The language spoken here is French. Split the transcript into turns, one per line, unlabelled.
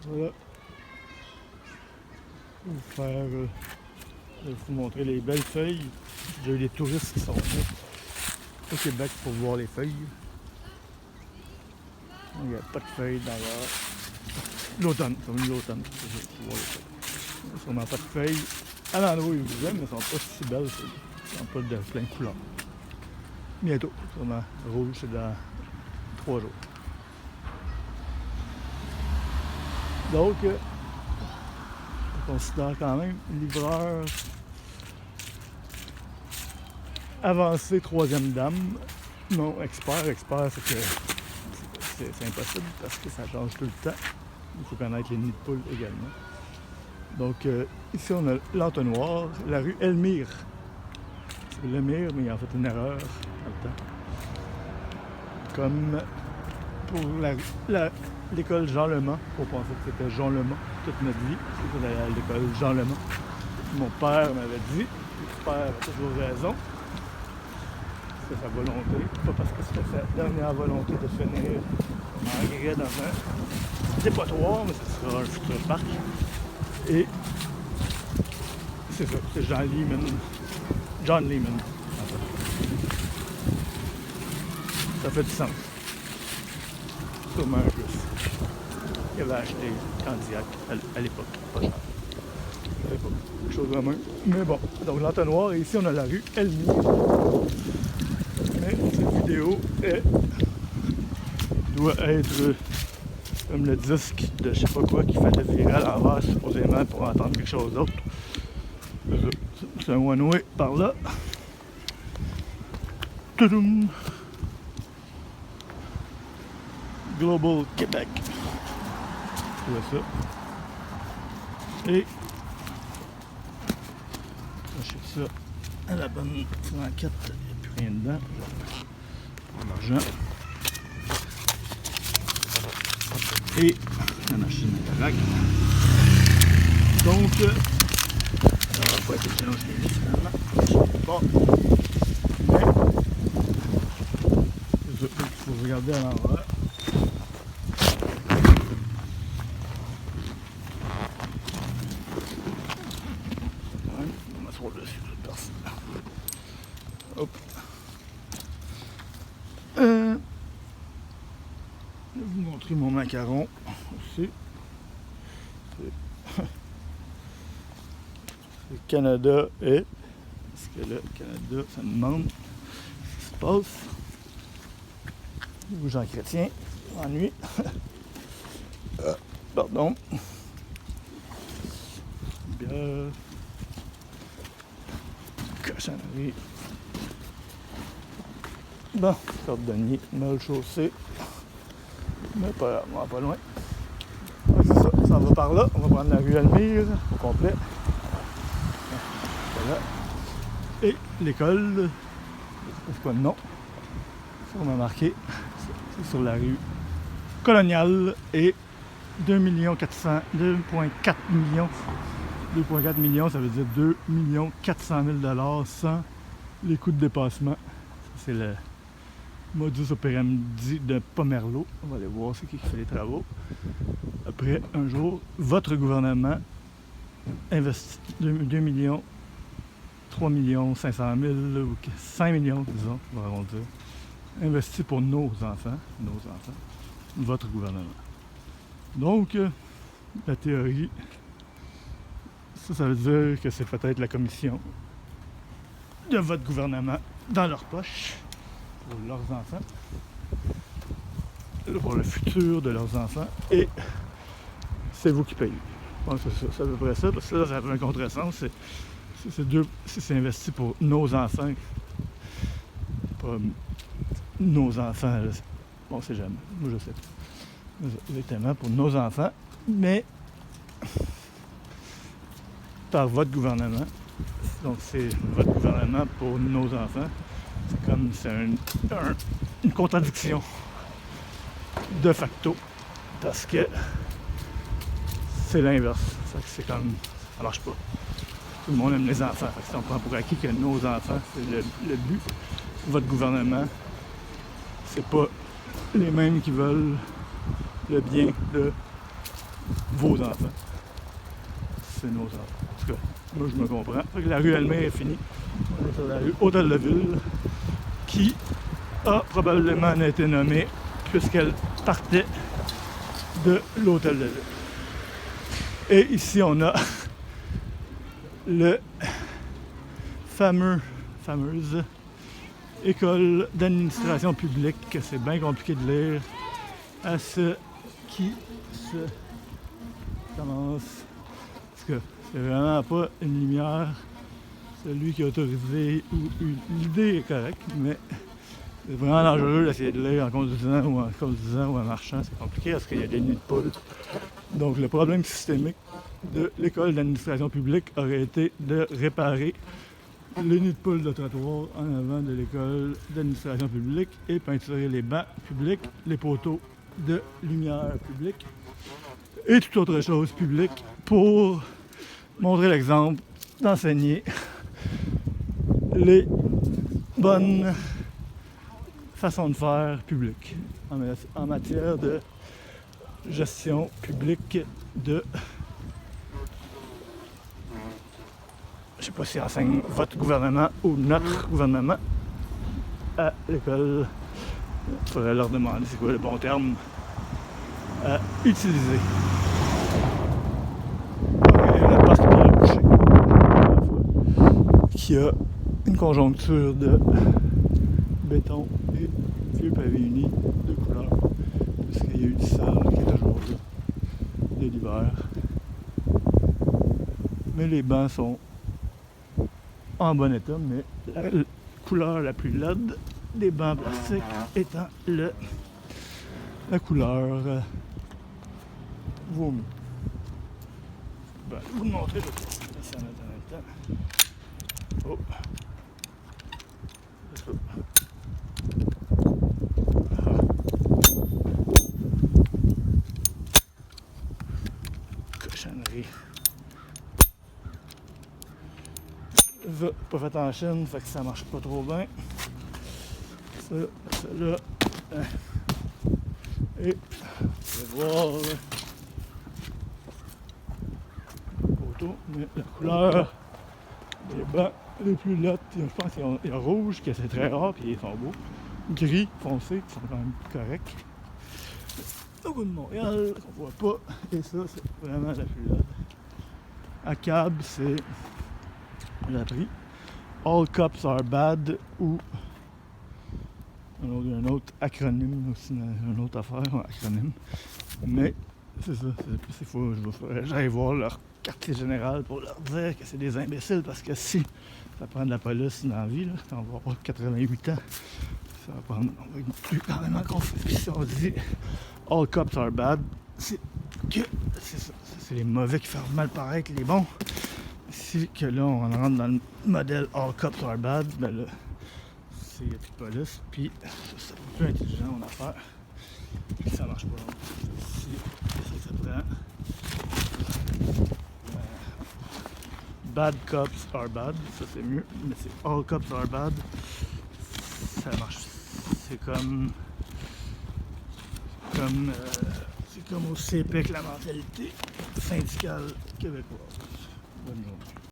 Voilà. Je vais vous montrer les belles feuilles. J'ai eu des touristes qui sont venus au Québec pour voir les feuilles. Il n'y a pas de feuilles d'ailleurs. L'automne, c'est comme l'automne. Il n'y a sûrement pas de feuilles à l'endroit où ils vous aiment, mais elles ne sont pas si belles. Elles ne sont pas de plein de couleurs. Bientôt, sûrement rouge, c'est dans 3 jours. Donc, on considère quand même livreur avancé, troisième dame. Non, expert, c'est que c'est impossible parce que ça change tout le temps. Il faut connaître les nids de poules également. Donc, ici, on a l'entonnoir, la rue Elmire. C'est Lemire, mais il a fait une erreur dans le temps. Comme pour l'école Jean Lemont, on pensait que c'était Jean Lemont toute notre vie. C'était à l'école Jean Lemont. Mon père m'avait dit, mon père a toujours raison. C'est sa volonté, pas parce que c'était sa dernière volonté de finir en grès dans un dépotoir, mais ce sera un futur parc. Et c'est ça, c'est John Lehman, en fait. Ça fait du sens. Sûrement un plus. Il avait acheté Candiac à l'époque, pas cher. À l'époque, quelque chose de même. Mais bon, donc l'entonnoir, et ici on a la rue Elmire. Mais cette vidéo doit être comme le disque de je sais pas quoi qui fait le virer à l'envers supposément pour entendre quelque chose d'autre. C'est un one-way par là. Toudoum. Global Québec. C'est ça. Et je ça à la bonne franquette, il n'y a plus rien dedans. En argent. Et la machine interact. Donc, ça va pas être échange finalement. Bon. Mais, c'est ça, il faut regarder à l'envers. Dessus, personne. Hop. Je vais vous montrer mon macaron aussi. Le Canada est. Parce que le Canada, ça me demande ce qui se passe. Jean Chrétien, ennui. Pardon. Bière. Cochonnerie. Bon, cordonnier, mal chaussé. Mais pas loin. Ouais, c'est ça, ça va par là. On va prendre la rue Elmire au complet. Voilà. Et l'école, je ne sais pas le nom. Ça, on a marqué. C'est sur la rue Coloniale et 2,4 millions. 2,4 millions, ça veut dire 2 400 000 sans les coûts de dépassement. Ça, c'est le modus operandi de Pomerleau. On va aller voir c'est qui fait les travaux. Après, un jour, votre gouvernement investit 2 millions, 3 millions 500 000 ou 5 millions, disons, on va arrondir, investi pour nos enfants, votre gouvernement. Donc, la théorie, ça veut dire que c'est peut-être la commission de votre gouvernement dans leur poche pour leurs enfants, pour le futur de leurs enfants, et c'est vous qui payez. Bon, c'est à peu près ça, parce que là, ça fait un contresens. C'est investi pour nos enfants, pas nos enfants. Là. Bon, c'est jamais. Moi, je sais pas. Exactement, pour nos enfants, mais par votre gouvernement. Donc, c'est votre gouvernement pour nos enfants. C'est comme une contradiction de facto, parce que c'est l'inverse. C'est comme, ça marche pas. Tout le monde aime les enfants. Si on prend pour acquis que nos enfants, c'est le but, votre gouvernement, c'est pas les mêmes qui veulent le bien de vos enfants. C'est nos enfants. En tout cas, moi je me comprends. Fait que la rue Elmer est finie. On est sur la rue Hôtel de Ville, qui a probablement été nommée puisqu'elle partait de l'Hôtel de Ville. Et ici on a le fameuse école d'administration publique, que c'est bien compliqué de lire, à ce qui se commence. Parce que c'est vraiment pas une lumière. Celui qui a autorisé ou l'idée est correcte, mais c'est vraiment dangereux d'essayer de lire en conduisant ou en marchant. C'est compliqué parce qu'il y a des nids de poules. Donc le problème systémique de l'école d'administration publique aurait été de réparer les nids de poules de trottoir en avant de l'école d'administration publique et peinturer les bancs publics, les poteaux de lumière publique et toute autre chose publique pour montrer l'exemple d'enseigner les bonnes façons de faire publiques en matière de gestion publique de... Je sais pas si enseigne votre gouvernement ou notre gouvernement à l'école. Il faudrait leur demander c'est quoi le bon terme à utiliser. Le parc Pierre-Boucher, qui a une conjoncture de béton et vieux pavé uni de couleur, puisqu'il y a eu du sol qui est toujours là, de l'hiver. Mais les bancs sont en bon état, mais la couleur la plus laide des bancs plastiques étant la couleur vomi. Ben, je vais vous le montrer, je vais passer en même temps. Oh! C'est ça. Cochonnerie. Pas fait en Chine, fait que ça marche pas trop bien. Ça là. Et on va voir la photo, mais la couleur des bancs les plus lattes, je pense qu'il y a rouge, que c'est très rare, puis ils sont beaux. Gris foncé, qui sont quand même corrects. Logo de Montréal, qu'on voit pas, et ça, c'est vraiment la plus latte. À cab, c'est... J'ai appris All Cops Are Bad ou un autre acronyme aussi, une autre affaire, un acronyme. Mais c'est ça, c'est fou. J'allais voir leur quartier général pour leur dire que c'est des imbéciles parce que si ça prend de la police dans la vie, là, on va avoir 88 ans, ça va prendre, on va être quand même en conflit. Puis si on dit All Cops Are Bad, c'est que c'est les mauvais qui font mal paraître les bons. Si que là on rentre dans le modèle All Cops Are Bad, ben là il n'y a plus de police, puis c'est plus intelligent mon affaire, puis ça marche pas. Si ça prend Bad Cops Are Bad, ça c'est mieux, mais c'est All Cops Are Bad, ça marche. C'est comme aussi épais que la mentalité syndicale québécoise. Bonne journée.